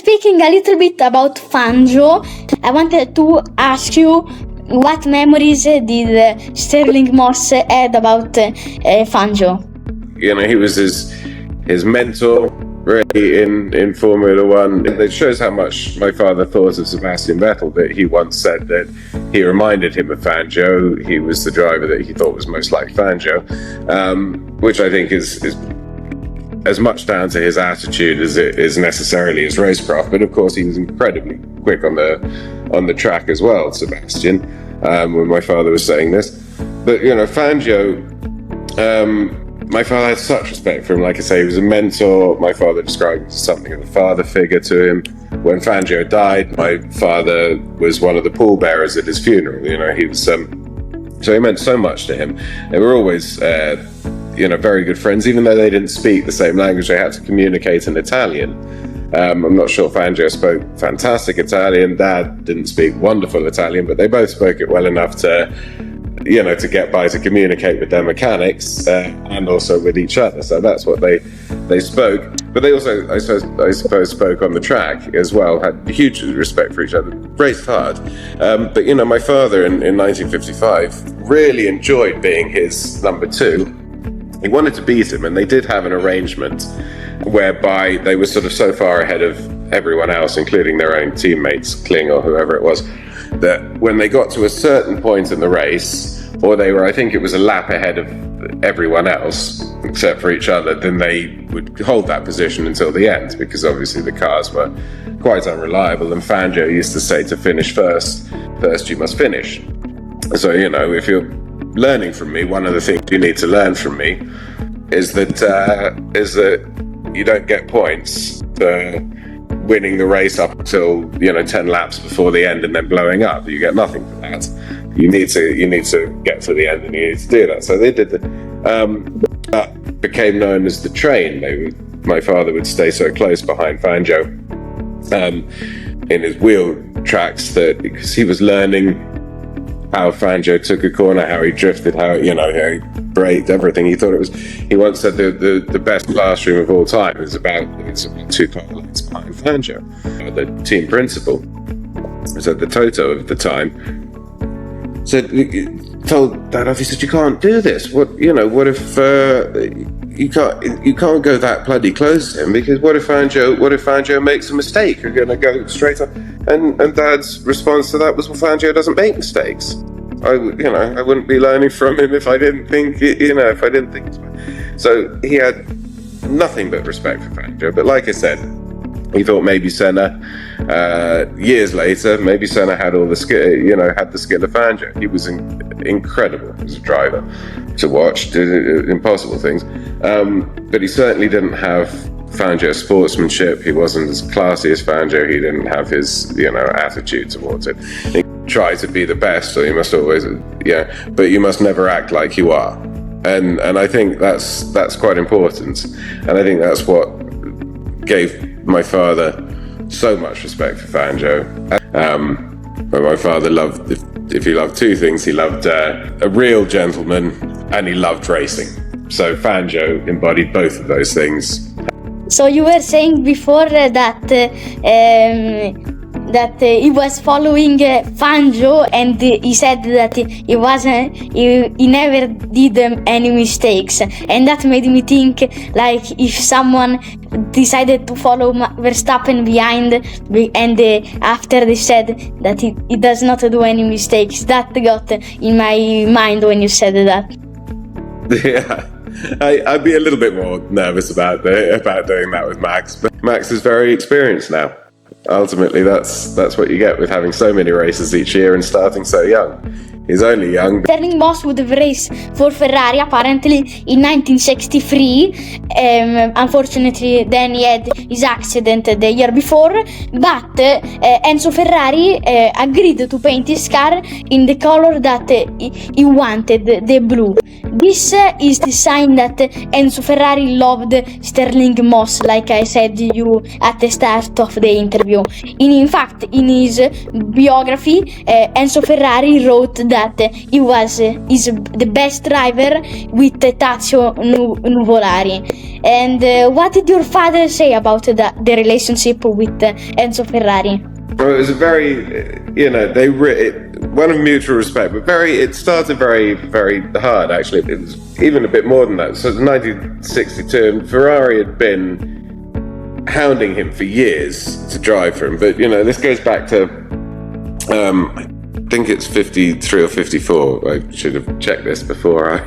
speaking a little bit about Fangio, I wanted to ask you what memories did Stirling Moss had about Fangio? You know, he was his mentor really in Formula One. It shows how much my father thought of Sebastian Vettel, that he once said that he reminded him of Fangio. He was the driver that he thought was most like Fangio, which I think is as much down to his attitude as it is necessarily his racecraft. But of course, he was incredibly quick on the track as well, Sebastian, when my father was saying this. But you know, Fangio, my father had such respect for him. Like I say, he was a mentor. My father described him as something of a father figure to him. When Fangio died, my father was one of the pallbearers at his funeral. You know, he was so he meant so much to him. They were always very good friends, even though they didn't speak the same language. They had to communicate in Italian. I'm not sure Fangio spoke fantastic Italian. Dad didn't speak wonderful Italian, but they both spoke it well enough to get by, to communicate with their mechanics and also with each other. So that's what they spoke. But they also, I suppose, spoke on the track as well, had huge respect for each other, raced hard. But you know, my father in 1955 really enjoyed being his number two. He wanted to beat him, and they did have an arrangement whereby they were sort of so far ahead of everyone else, including their own teammates, Kling or whoever it was, that when they got to a certain point in the race, or they were, I think it was a lap ahead of everyone else except for each other, then they would hold that position until the end, because obviously the cars were quite unreliable. And Fangio used to say, to finish first you must finish. So, you know, if you're learning from me, one of the things you need to learn from me is that you don't get points for winning the race up until 10 laps before the end and then blowing up. You get nothing for that. You need to get to the end, and you need to do that. So they did that became known as the train. My father would stay so close behind Fangio in his wheel tracks, that because he was learning how Fangio took a corner, how he drifted, how he braked, everything. He once said the best classroom of all time is about 2 car lengths behind Fangio. The team principal, so the Toto of the time, told Dad off. He said, "You can't do this. What if you can't go that bloody close to him, because what if Fangio makes a mistake? You're going to go straight up." And Dad's response to that was, "Well, Fangio doesn't make mistakes. I wouldn't be learning from him if I didn't think So he had nothing but respect for Fangio. But like I said, he thought maybe Senna, years later, maybe Senna had all the skill, had the skill of Fangio. He was incredible as a driver to watch, did impossible things. But he certainly didn't have Fangio's sportsmanship. He wasn't as classy as Fangio. He didn't have his, attitude towards it. He tried to be the best, so you must always, but you must never act like you are. And I think that's quite important. And I think that's what gave my father so much respect for Fangio. But my father loved, if he loved two things, he loved a real gentleman, and he loved racing. So Fangio embodied both of those things. So you were saying before that he was following Fangio, and he said that he never did any mistakes, and that made me think, like, if someone decided to follow Verstappen behind, and after they said that he does not do any mistakes, that got in my mind when you said that. Yeah. I'd be a little bit more nervous about doing that with Max, but Max is very experienced now. Ultimately, that's what you get with having so many races each year and starting so young. He's only young. Stirling Moss would have raced for Ferrari apparently in 1963. Unfortunately, then he had his accident the year before. But Enzo Ferrari agreed to paint his car in the color that he wanted, the blue. This is the sign that Enzo Ferrari loved Stirling Moss, like I said to you at the start of the interview. In fact, in his biography, Enzo Ferrari wrote that he was is the best driver with Tazio Nuvolari. And what did your father say about the relationship with Enzo Ferrari? Well, it was a very, one of mutual respect, but it started very, very hard, actually. It was even a bit more than that. So it was 1962, and Ferrari had been hounding him for years to drive for him. But, this goes back to, I think it's 53 or 54. I should have checked this before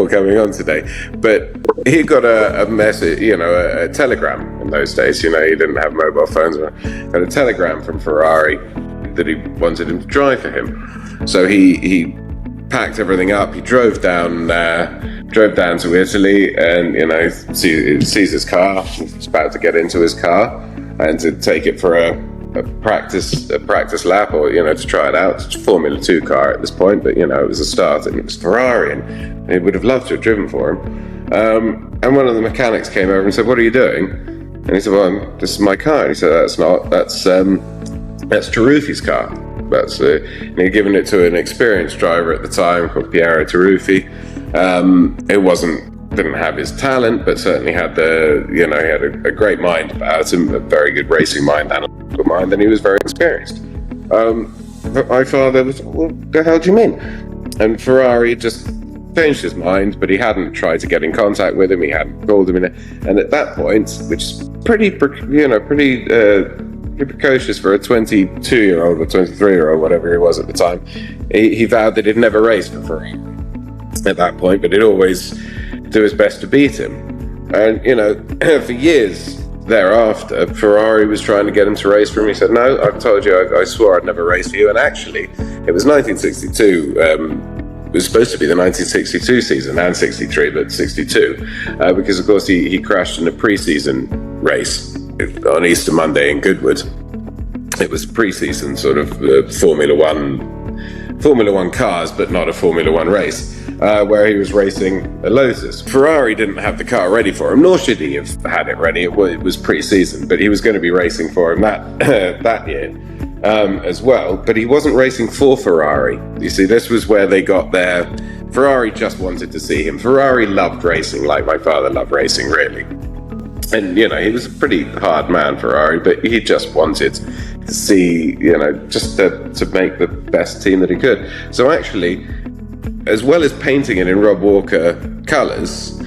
coming on today. But he got a message, a telegram in those days. He didn't have mobile phones. Got a telegram from Ferrari that he wanted him to drive for him. So he packed everything up. He drove down to Italy, and sees his car. He's about to get into his car and to take it for a practice lap, or to try it out. It's a Formula 2 car at this point, but it was a start, and it was Ferrari, and he would have loved to have driven for him. And one of the mechanics came over and said, "What are you doing?" And he said, "Well, this is my car." And he said, "That's Taruffi's car." And he'd given it to an experienced driver at the time called Piero Taruffi. It didn't have his talent, but certainly had he had a great mind about him, a very good racing mind, analytical mind, and he was very experienced. But my father was, "What the hell do you mean?" And Ferrari just changed his mind, but he hadn't tried to get in contact with him. He hadn't called him and at that point, which is pretty precocious for a 22-year-old or 23-year-old, whatever he was at the time, he vowed that he'd never race for Ferrari at that point, but he'd always do his best to beat him. And for years thereafter, Ferrari was trying to get him to race for him. He said, "No, I've told you, I swore I'd never race for you." And actually, it was 1962. It was supposed to be the 1962 season and 63, but 62, because of course he crashed in a pre-season race on Easter Monday in Goodwood. It was pre-season sort of Formula One cars, but not a Formula One race, where he was racing a Lotus. Ferrari didn't have the car ready for him, nor should he have had it ready. It was pre-season, but he was going to be racing for him that year as well. But he wasn't racing for Ferrari. You see, this was where they got there. Ferrari just wanted to see him. Ferrari loved racing like my father loved racing, really. And, he was a pretty hard man, Ferrari, but he just wanted to see, just to make the best team that he could. So actually, as well as painting it in Rob Walker colours,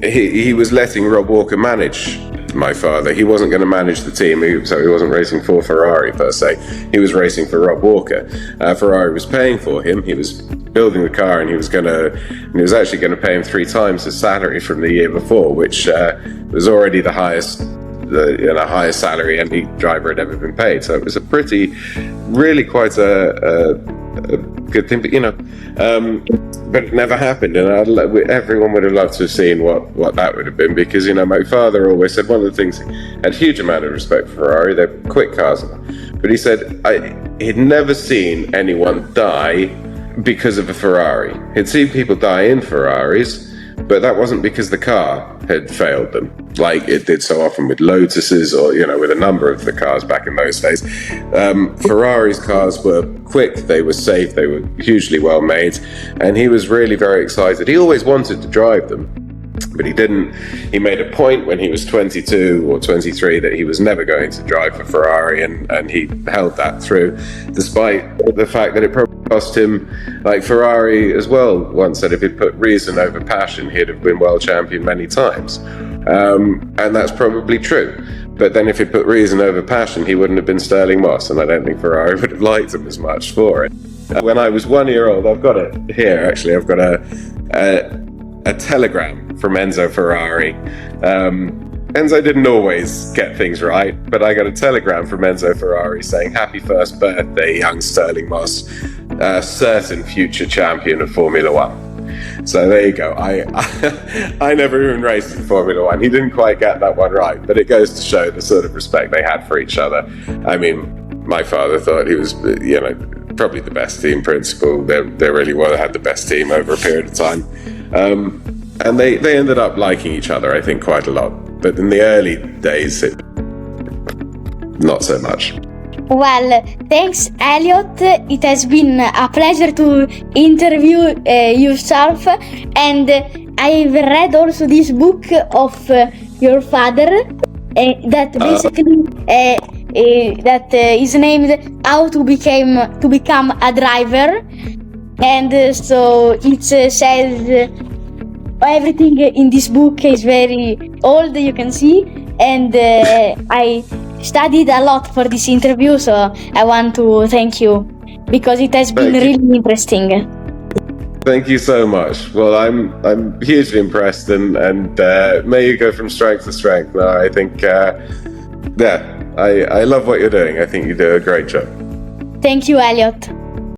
he was letting Rob Walker manage my father. He wasn't going to manage the team, so he wasn't racing for Ferrari per se. He was racing for Rob Walker. Ferrari was paying for him. He was building the car, and he was actually going to pay him 3 times his salary from the year before, which was already the highest salary any driver had ever been paid. So it was really quite a good thing, but it never happened, and everyone would have loved to have seen what that would have been, because my father always said one of the things, he had a huge amount of respect for Ferrari. They're quick cars, but he said he'd never seen anyone die because of a Ferrari. He'd seen people die in Ferraris, but that wasn't because the car had failed them, like it did so often with Lotuses or, with a number of the cars back in those days. Ferrari's cars were quick, they were safe, they were hugely well made, and he was really very excited. He always wanted to drive them, but he didn't. He made a point when he was 22 or 23 that he was never going to drive for Ferrari, and he held that through, despite the fact that it probably cost him, like Ferrari as well once said, if he'd put reason over passion, he'd have been world champion many times. And that's probably true. But then if he'd put reason over passion, he wouldn't have been Stirling Moss, and I don't think Ferrari would have liked him as much for it. When I was 1 year old, I've got it here actually, I've got a telegram from Enzo Ferrari. Enzo didn't always get things right, but I got a telegram from Enzo Ferrari saying, "Happy first birthday, young Stirling Moss, certain future champion of Formula One." So there you go. I never even raced in Formula One. He didn't quite get that one right, but it goes to show the sort of respect they had for each other. I mean, my father thought he was, probably the best team principal. They really had the best team over a period of time. And they ended up liking each other, I think, quite a lot. But in the early days, not so much. Well, thanks, Elliot. It has been a pleasure to interview yourself, and I've read also this book of your father that basically that is named "How to Become a Driver," and so it says everything in this book is very old, you can see, and I studied a lot for this interview, so I want to thank you because it has been really interesting. Thank you so much. Well, I'm hugely impressed, and may you go from strength to strength. No, I think, I love what you're doing. I think you do a great job. Thank you, Elliot.